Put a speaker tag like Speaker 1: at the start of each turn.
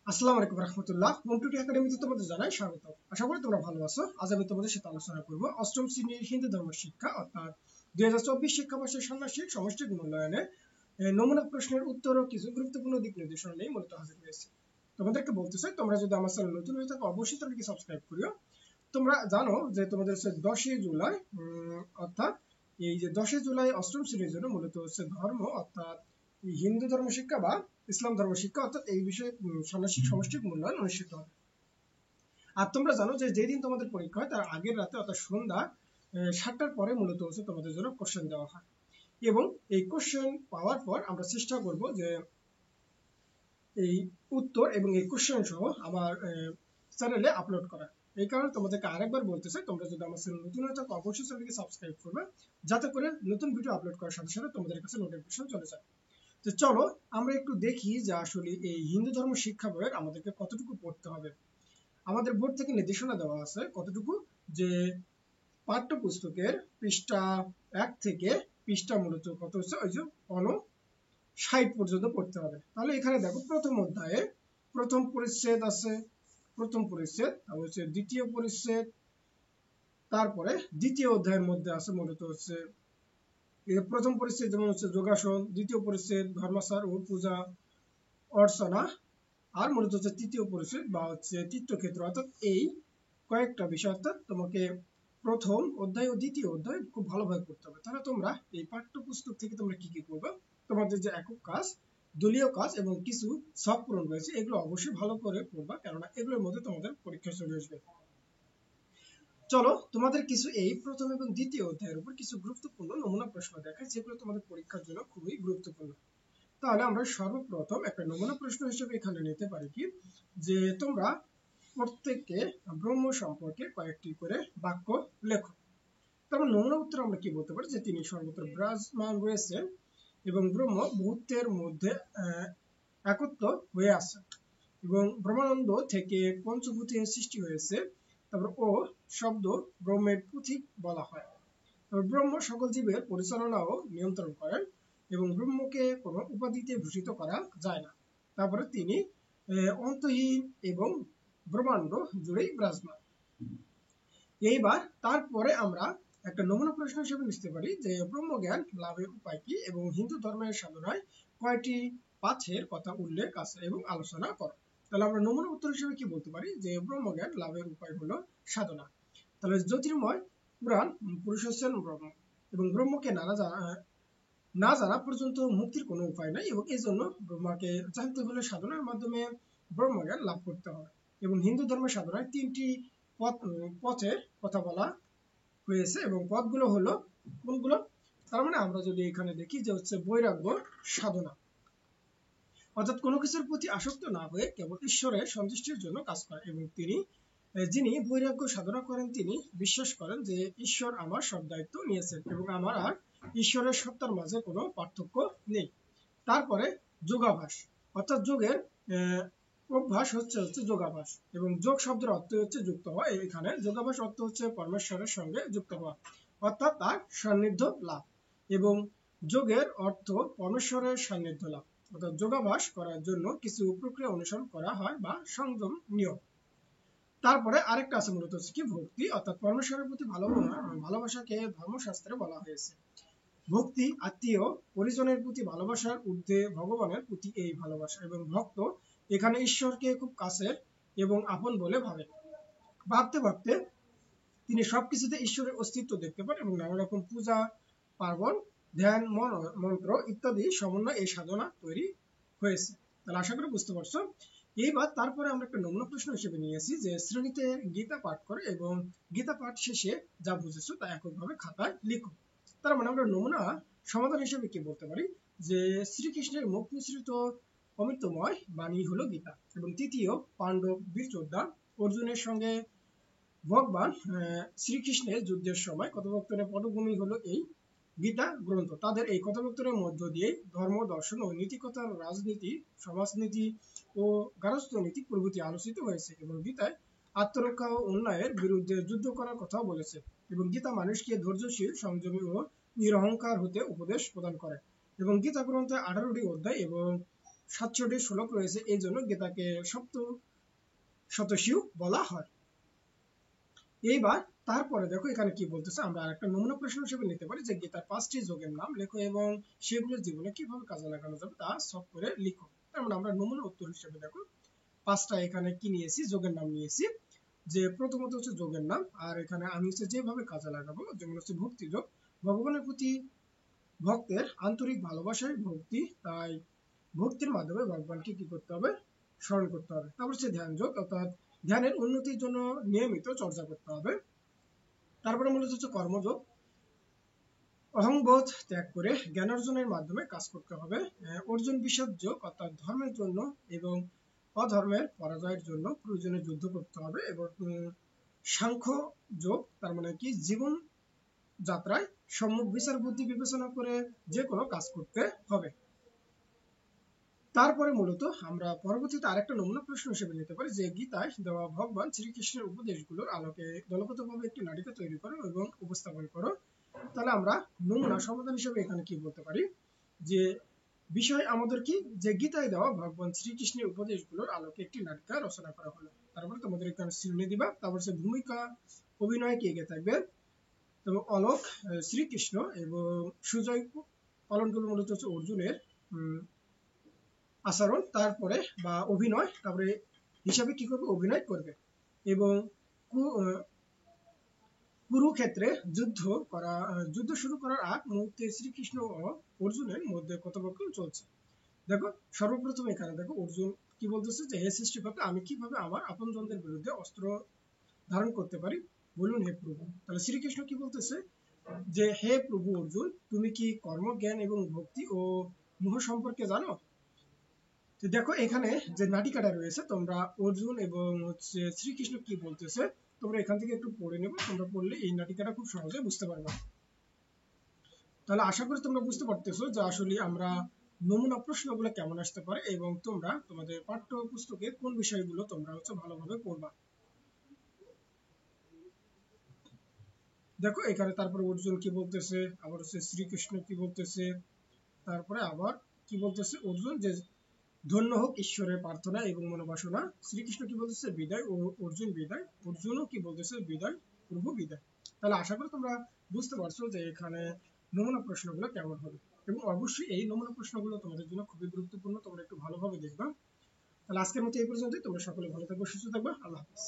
Speaker 1: আসসালামু আলাইকুম রাহমাতুল্লাহ। হোম টুটি একাডেমিতে তোমাদের জানাই স্বাগত। আশা করি তোমরা ভালো আছো। আজ আমি তোমাদের সাথে আলোচনা করব অষ্টম শ্রেণীর হিন্দু ধর্ম শিক্ষা অর্থাৎ 2024 শিক্ষাবর্ষের ষান্মাসিক সমষ্টিক মূল্যায়নে নমুনা প্রশ্নের উত্তর ও কিছু গুরুত্বপূর্ণ দিক নির্দেশনা নিয়ে মূলত হাজির হয়েছে। তোমাদেরকে বলতে চাই, তোমরা যদি আমার চ্যানেল নতুন হয়ে থাকো অবশ্যই চ্যানেলটি সাবস্ক্রাইব করিও। তোমরা জানো যে তোমাদের হচ্ছে 10 জুলাই অর্থাৎ এই যে 10 জুলাই অষ্টম শ্রেণীর জন্য মূলত হচ্ছে ধর্ম অর্থাৎ হিন্দু ধর্ম শিক্ষা বা ইসলাম ধর্ম শিক্ষা অর্থাৎ এই বিষয়ে ষান্মাসিক সমষ্টিক মূল্যায়ন অনুষ্ঠিত হবে। আর তোমরা জানো যে যেদিন তোমাদের পরীক্ষা হয় তার আগের রাতে অর্থাৎ সন্ধ্যা 7টার পরে মূলত হচ্ছে তোমাদের জন্য কোশ্চেন দেওয়া হয় এবং এই কোশ্চেন পাওয়ার পর আমরা চেষ্টা করব যে এই উত্তর এবং এই কোশ্চেন সহ আমার চ্যানেলে আপলোড করা। এই কারণে তোমাদেরকে আরেকবার বলতে চাই, তোমরা যদি আমার চ্যানেল নতুন হয়ে থাকো অবশ্যই চ্যানেলকে সাবস্ক্রাইব করবে, যাতে করে নতুন ভিডিও আপলোড করার সাথে সাথে তোমাদের কাছে নোটিফিকেশন চলে যায়। তো চলো আমরা একটু দেখি যে আসলে এই হিন্দু ধর্ম শিক্ষা বইয়ের আমাদেরকে কতটুকু পড়তে হবে। আমাদের বোর্ড থেকে নির্দেশনা দেওয়া আছে কতটুকু, যে পাঠ্যপুস্তকের পৃষ্ঠা 1 থেকে পৃষ্ঠা মূলত কত হচ্ছে ওই যে 59 পর্যন্ত পড়তে হবে। তাহলে এখানে দেখো প্রথম অধ্যায়ে প্রথম পরিচ্ছেদ আছে, প্রথম পরিচ্ছেদ, তারপর হচ্ছে দ্বিতীয় পরিচ্ছেদ, তারপরে দ্বিতীয় অধ্যায়ের মধ্যে আছে মূলত হচ্ছে প্রথম পরিচ্ছেদ যেমন হচ্ছে যোগাসন, দ্বিতীয় পরিচ্ছেদ ধর্মাচার ও পূজা অর্চনা, আর মূলত হচ্ছে তৃতীয় পরিচ্ছেদ বা হচ্ছে তীর্থক্ষেত্র। অর্থাৎ এই কয়েকটা বিষয় অর্থাৎ তোমাকে প্রথম অধ্যায় ও দ্বিতীয় অধ্যায় খুব ভালোভাবে পড়তে হবে। তাহলে তোমরা এই পাঠ্যপুস্তক থেকে তোমরা কি কি করবে, তোমাদের যে একক কাজ, দলীয় কাজ এবং কিছু শখ পূরণ রয়েছে এগুলো অবশ্যই ভালো করে পড়বা, কেননা এগুলোর মধ্যে তোমাদের পরীক্ষা চলে আসবে। চলো তোমাদের কিছু এই প্রথম এবং দ্বিতীয় অধ্যায়ের উপর কিছু গুরুত্বপূর্ণ নমুনা প্রশ্ন দেখায় যেগুলো তোমাদের পরীক্ষার জন্য খুবই গুরুত্বপূর্ণ। তাহলে আমরা সর্বপ্রথম একটা নমুনা প্রশ্ন হিসেবে এখানে নিতে পারি কি, যে তোমরা প্রত্যেককে ব্রহ্ম সম্পর্কে কয়েকটি করে বাক্য লেখো। তারপর নমুনা উত্তর আমরা কি বলতে পারি, যে তিনি সর্বত্র বিরাজমান রয়েছেন এবং ব্রহ্ম মুহূর্তের মধ্যে একত্র হয়ে আছে এবং ব্রহ্মানন্দ থেকে পঞ্চভূতের সৃষ্টি হয়েছে। তারপর ও শব্দ ব্রহ্মের পথিক বলা হয়। তারপর ব্রহ্ম সকল জীবের পরিচালনা ও নিয়ন্ত্রণ করেন এবং ব্রহ্মকে কোনো উপাধিতে ভূষিত করা যায় না। তারপরে তিনি অন্তহীন এবং ব্রহ্মাণ্ড জুড়েই বিরাজমান। এইবার তারপরে আমরা একটা নমুনা প্রশ্ন হিসেবে নিতে পারি যে ব্রহ্মজ্ঞান লাভের উপায় কি এবং হিন্দু ধর্মের সাধনায় কয়টি পাথের কথা উল্লেখ আছে এবং আলোচনা করো। তাহলে আমরা নমুনা উত্তর হিসেবে কি বলতে পারি, যে ব্রহ্মজ্ঞান লাভের উপায় হলো সাধনা। তাহলে জ্যোতির্ময় পুরাণ পুরুষ হচ্ছেন ব্রহ্ম এবং ব্রহ্মকে না জানা পর্যন্ত মুক্তির কোনো উপায় নাই এবং এই জন্য ব্রহ্মাকে জানতে হলে সাধনার মাধ্যমে ব্রহ্মজ্ঞান লাভ করতে হবে। এবং হিন্দু ধর্মের সাধনায় 3টি পথের কথা বলা হয়েছে এবং পথগুলো হলো কোনগুলো, তার মানে আমরা যদি এখানে দেখি যে হচ্ছে বৈরাগ্য সাধনা, অর্থাৎ কোনো কিছুর প্রতি আসক্ত না হয়ে কেবল ঈশ্বরের সন্তুষ্টির জন্য কাজ করে এবং যিনি বৈরাগ্য সাধনা করেন তিনি বিশ্বাস করেন যে ঈশ্বর আমার সব দায়িত্ব নিয়েছেন এবং আমার আর ঈশ্বরের সত্তার মাঝে কোনো পার্থক্য নেই। তারপরে যোগাভ্যাস, অর্থাৎ যোগের অভ্যাস হচ্ছে যোগাভ্যাস এবং যোগ শব্দের অর্থ হচ্ছে যুক্ত হওয়া। এখানে যোগাভ্যাস অর্থ হচ্ছে পরমেশ্বরের সঙ্গে যুক্ত হওয়া অর্থাৎ তার সান্নিধ্য লাভ এবং যোগের অর্থ পরমেশ্বরের সান্নিধ্য লাভ, অর্থাৎ যোগাভ্যাস করার জন্য কিছু প্রক্রিয়া অনুসরণ করা হয় বা সংযম নিয়ম। তারপরে আরেকটা আছে মূলত হচ্ছে কি ভক্তি, অর্থাৎ পরমেশ্বরের প্রতি ভালোবাসাকে ধর্মশাস্ত্রে বলা হয়েছে। ভক্তি আত্মীয় পরিজনের প্রতি ভালোবাসার ঊর্ধ্বে ভগবানের প্রতি এই ভালোবাসা এবং ভক্ত এখানে ঈশ্বরকে খুব কাছের এবং আপন বলে ভাবে। ভাবতে ভাবতে তিনি সবকিছুতে ঈশ্বরের অস্তিত্ব দেখতে পান এবং নানা রকম পূজা পার্বণ ধ্যান মন্ত্র ইত্যাদি সমন্বয় এই সাধনা তৈরি হয়েছে। তাহলে আশা করি বুঝতে পারছো। এইবার তারপরে আমরা একটা নমুনা প্রশ্ন হিসেবে নিয়েছি যে শ্রেণীতে গীতা পাঠ করে এবং গীতা পাঠ শেষে যা বুঝেছো তা এককভাবে খাতায় লিখো। তার মানে আমরা নমুনা সমাধান হিসেবে কি বলতে পারি, যে শ্রীকৃষ্ণের মুখ মিশ্রিত অমৃতময় বাণী হলো গীতা এবং তৃতীয় পাণ্ডব বীর যোদ্ধা অর্জুনের সঙ্গে ভগবান শ্রীকৃষ্ণের যুদ্ধের সময় কথোপকথনের পটভূমি হলো এই গীতা গ্রন্থ। তাদের এই কথোপকথনের মধ্য দিয়ে ধর্ম দর্শন ও নীতিকথা রাজনীতি সমাজনীতি ও গার্হস্থ্যনীতি প্রভৃতি আলোচিত হয়েছে এবং গীতায় আত্মরক্ষা ও অন্যায়ের বিরুদ্ধে যুদ্ধ করার কথাও বলেছে এবং গীতা মানুষকে ধৈর্যশীল সংযমী ও নিরহংকার হতে উপদেশ প্রদান করে এবং গীতা গ্রন্থে 18টি অধ্যায় এবং 700টি শ্লোক রয়েছে, এই জন্য গীতাকে সপ্তশতীও বলা হয়। এইবার তারপরে দেখো এখানে কি বলতেছে, আমরা আরেকটা নমুনা প্রশ্ন হিসেবে নিতে পারি যে গীতার 5টি যোগের নাম লেখো এবং সেগুলো জীবনে কিভাবে কাজে লাগানো যাবে তা সব করে লিখো। তার মানে আমরা নমুনা উত্তর হিসেবে দেখো 5টা এখানে কি নিয়েছি, যোগের নাম নিয়েছি। যে প্রথমত হচ্ছে যোগের নাম, আর এখানে আমি হচ্ছে যেভাবে কাজে লাগাবো, যেমন হচ্ছে ভক্তি যোগ, ভগবানের প্রতি ভক্তের আন্তরিক ভালোবাসায় ভক্তি, তাই ভক্তির মাধ্যমে ভগবানকে কি করতে হবে, স্মরণ করতে হবে। তারপর হচ্ছে ধ্যান যোগ, অর্থাৎ ধ্যানের উন্নতির জন্য নিয়মিত চর্চা করতে হবে। তারপরে মূলত হচ্ছে কর্মযোগ, অহংবোধ ত্যাগ করে জ্ঞান অর্জনের মাধ্যমে কাজ করতে হবে। অর্জুন বিষাদ যোগ, অর্থাৎ ধর্মের জন্য এবং অধর্মের পরাজয়ের জন্য প্রয়োজনে যুদ্ধ করতে হবে। এবং সাংখ্য যোগ, তার মানে কি জীবন যাত্রায় সম্যক বিচার বুদ্ধি বিবেচনা করে যে কোনো কাজ করতে হবে। তারপরে মূলত আমরা পরবর্তীতে আরেকটা নমুনা প্রশ্ন হিসেবে নিতে পারি যে গীতায় দেওয়া ভগবান শ্রীকৃষ্ণের উপদেশগুলোর আলোকে দলগতভাবে একটি নাটিকা তৈরি করো এবং উপস্থাপন করো। তাহলে আমরা নমুনা সমাধান হিসেবে এখানে কি বলতে পারি, যে বিষয় আমাদের কি, যে গীতায় দেওয়া ভগবান শ্রীকৃষ্ণের উপদেশগুলোর আলোকে একটি নাটিকা রচনা করা হলো। তারপরে তোমাদের এখানে শ্রেণী দিবা, তারপর সে ভূমিকা অভিনয় কে কে থাকবে, এবং অলোক শ্রীকৃষ্ণ এবং সুজয় পালন করবে মূলত হচ্ছে অর্জুনের আচরণ, তারপরে বা অভিনয়, তারপরে হিসাবে কি করবে, অভিনয় করবে। এবং কুরুক্ষেত্রে যুদ্ধ শুরু করার আগ মুহূর্তে শ্রীকৃষ্ণ ও অর্জুনের মধ্যে কথোপকথন চলছে। দেখো সর্বপ্রথম এখানে দেখো অর্জুন কি বলতেছে যে হে সৃষ্টিকর্তা, আমি কিভাবে আমার আপনজনদের বিরুদ্ধে অস্ত্র ধারণ করতে পারি, বলুন হে প্রভু। তাহলে শ্রীকৃষ্ণ কি বলতেছে যে হে প্রভু অর্জুন, তুমি কি কর্ম, জ্ঞান এবং ভক্তি ও মোহ সম্পর্কে জানো? তো দেখো এখানে যে নাটিকাটা রয়েছে, তোমরা অর্জুন এবং হচ্ছে শ্রীকৃষ্ণ কি বলতেছে তোমরা এখান থেকে একটু পড়ে নেবে, তোমরা পড়লে এই নাটিকাটা খুব সহজে বুঝতে পারবে। তাহলে আশা করি তোমরা বুঝতে পারতেছো যে আসলে আমরা নমুনা প্রশ্নগুলো কেমন আসতে পারে এবং তোমরা তোমাদের পাঠ্য পুস্তকে কোন বিষয়গুলো তোমরা হচ্ছে ভালোভাবে পড়বা। দেখো এখানে তারপরে অর্জুন কি বলতেছে, আবার হচ্ছে শ্রীকৃষ্ণ কি বলতেছে, তারপরে আবার কি বলতেছে অর্জুন যে ধন্য হোক ঈশ্বরের প্রার্থনা এবং মনোবাসনা। শ্রীকৃষ্ণ কি বলতেছে বিদায়, ও অর্জুন বিদায়, অর্জুনও কি বলতেছে বিদায়, প্রভু বিদায়। তাহলে আশা করি তোমরা বুঝতে পারছো যে এখানে নমুনা প্রশ্নগুলো কেমন হবে, এবং অবশ্যই এই নমুনা প্রশ্নগুলো তোমাদের জন্য খুবই গুরুত্বপূর্ণ, তোমরা একটু ভালোভাবে দেখবা। তাহলে আজকের মতো এই পর্যন্তই, তোমরা সকলে ভালো থাকবে, সুস্থ থাকবে, আল্লাহ হাফেজ।